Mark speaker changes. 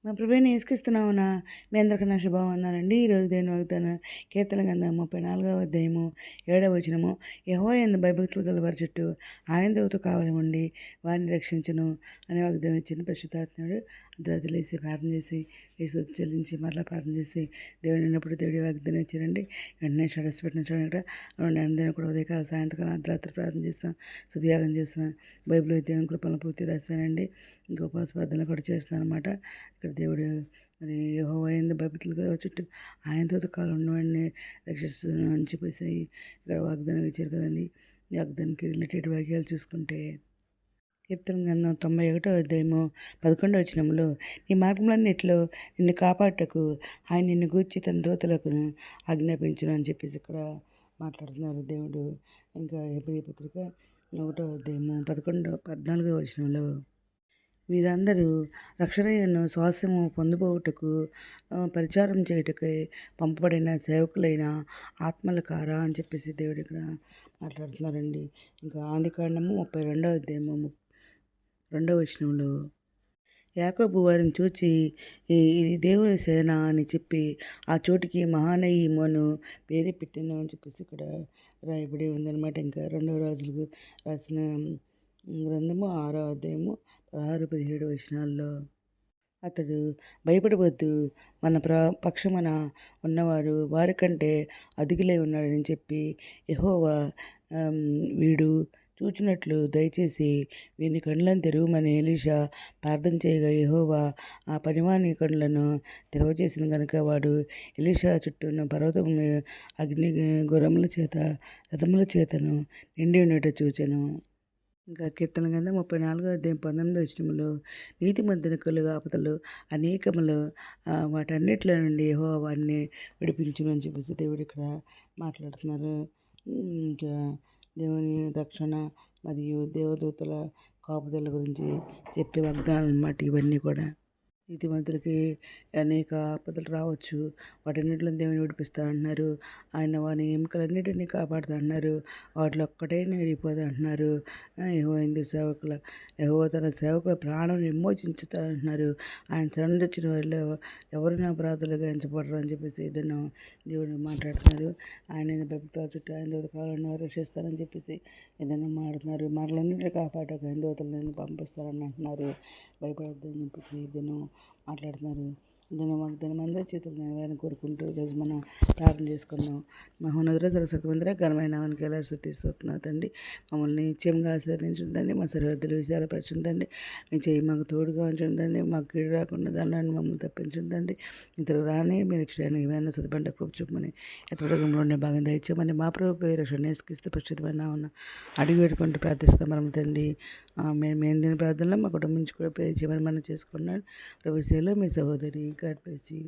Speaker 1: మా ప్రభువైన యేసుక్రీస్తునామమున మీ అందరికీ నా శుభవందనాలండి. ఈరోజు దేవుని వాగ్దానం కీర్తన గ్రంథం 34వ అధ్యాయము 7వ వచనము. యెహోవా యందు భయభక్తులు గల వారి చుట్టూ ఆయనతో కావలి ఉండి వారిని రక్షించును అనే వాగ్దానం ఇచ్చిన పరిశుద్ధాత్ముడు అర్ధరాత్రి లేచి ప్రార్థన చేసి యేసు చెల్లించి మరలా ప్రార్థన చేసి దేవుని ఉన్నప్పుడు దేవుడి వాగ్దానం ఇచ్చారండి. వెంటనే షడస్ పెట్టిన చూడండి. అందరినీ కూడా ఉదయకాల సాయంత్రకాలం అర్ధరాత్రి ప్రార్థన చేస్తాం, స్తుతియాగం చేస్తున్నాను, బైబిల్ దేవుని కృపలను పూర్తి రాస్తానండి. ఇంకా ఉపవాస ప్రార్థన కూడా చేస్తున్నాను అనమాట. ఇక్కడ దేవుడు మరి యెహోవా యందు భయభక్తులు చుట్టూ ఆయనతో కాలం ఉన్నవాడిని రక్షిస్తున్నాను అని చెప్పేసి ఇక్కడ వాగ్దానం ఇచ్చారు కదండి. ఈ వాగ్దానానికి రిలేటెడ్ వాక్యాలు చూసుకుంటే కీర్తన గ్రంథం 91వ అధ్యాయము 11వ వచనంలో, నీ మార్గములన్నిటిలో నిన్ను కాపాడటకు ఆయన నిన్ను గూర్చి తన దూతలకు ఆజ్ఞాపించును అని చెప్పేసి ఇక్కడ మాట్లాడుతున్నారు దేవుడు. ఇంకా హెబ్రీ పత్రిక 1వ అధ్యాయము 14వ వచనంలో, వీరందరూ రక్షణను స్వాస్యము పొందుపోవుటకు పరిచారం చేయుటకై పంపబడిన సేవకులైన ఆత్మల కారా అని చెప్పేసి దేవుడు ఇక్కడ మాట్లాడుతున్నారండి. ఇంకా ఆదికాండము 32వ అధ్యాయము 2వ వచనంలో, యాకోబు వారిని చూచి ఇది దేవుని సేన అని చెప్పి ఆ చోటికి మహానయీము అను పేరు పెట్టాను అని చెప్పేసి ఇక్కడ రాయబడి ఉందన్నమాట. ఇంకా 2వ రాజులకు రాసిన గ్రంథము 6వ అధ్యాయము 16-17 వచనాల్లో, అతడు భయపడవద్దు, మన పక్షమున ఉన్నవారు వారికంటే అధికులై ఉన్నాడని చెప్పి యెహోవా వీడు చూచినట్లు దయచేసి వీని కళ్ళను తెరవమని ఎలీషా ప్రార్థన చేయగా యెహోవా ఆ పనివాని కళ్ళను తెరవచేసిన కనుక వాడు ఎలీషా చుట్టూన్న పర్వతము అగ్ని గుర్రముల చేత రథముల చేతను నిండి ఉండట చూచెను. ఇంకా కీర్తన గ్రంథం 34వ అధ్యాయం 19వ వచనములో, నీతిమంతుని కలుగు ఆపదలు అనేకములు, వాటన్నిటిలో నుండి యెహోవా వారిని విడిపించును అని చెప్పేసి దేవుడు ఇక్కడ మాట్లాడుతున్నారు. ఇంకా దేవుని రక్షణ మరియు దేవదూతల కాపుదల గురించి చెప్పే వాగ్దానాలు అన్నమాట ఇవన్నీ కూడా. నీతిమంతులకి అనేక ఆపదలు రావచ్చు, వాటన్నిటిలో దేవుని విడిపిస్తా అంటున్నారు. ఆయన వారి ఎముకలన్నిటినీ కాపాడుతా అంటున్నారు, వాటిలో ఒక్కటైనా విడిపోతా అంటున్నారు. యెహోవా తన సేవకుల ప్రాణం విమోచించుతా అంటున్నారు. ఆయన శరణు తెచ్చిన వారిలో ఎవరు నా అపరాధులుగా ఎంచబడరు అని చెప్పేసి ఏదైనా దేవుడు మాట్లాడుతున్నారు. ఆయన భక్తుల చుట్టూ ఆయన దూతకాలను రక్షిస్తారని చెప్పేసి ఏదైనా మాట్లాడుతున్నారు. మరలన్నింటినీ కాపాడక ఆయన దూతలను పంపిస్తారని అంటున్నారు. భయపడద్దని చెప్పేసి ఏదైనా మాట్లాడుతున్నారు. వాగ్దానం అందరి చేతులు నెరవేరాలని కోరుకుంటూ ఈరోజు మనం ప్రార్థన చేసుకుందాం. మహోన్నతుడ సర్వశక్తిమంతుడ ఘనమైన నామానికి ఎలా స్తుతిస్తున్నా తండ్రి. మమ్మల్ని నిత్యంగా ఆశీర్వదించుందండి, మా సరిహద్దులు విశాలపరచుందండి, మీ చేయి మాకు తోడుగా ఉంచుందండి, మాకు కీడు రాకుండా దాన్ని మమ్మల్ని తప్పించుందండి. ఇతరు రాని మీరు చేయడానికి ఏమైనా సదుపంట కృప చూపమని ఎత్తడంలో ఉండే భాగం దయచేయమని మా ప్రభు పేరు యేసుక్రీస్తు పరిశుద్ధమైన అడిగి పెట్టుకుంటూ ప్రార్థిస్తాం మనం తండ్రి. మేము దీని ప్రార్థనలో మా కుటుంబం నుంచి కూడా పేరు చేయమని మనం చేసుకున్నాడు. ప్రభుత్వంలో మీ సహోదరి. God bless you.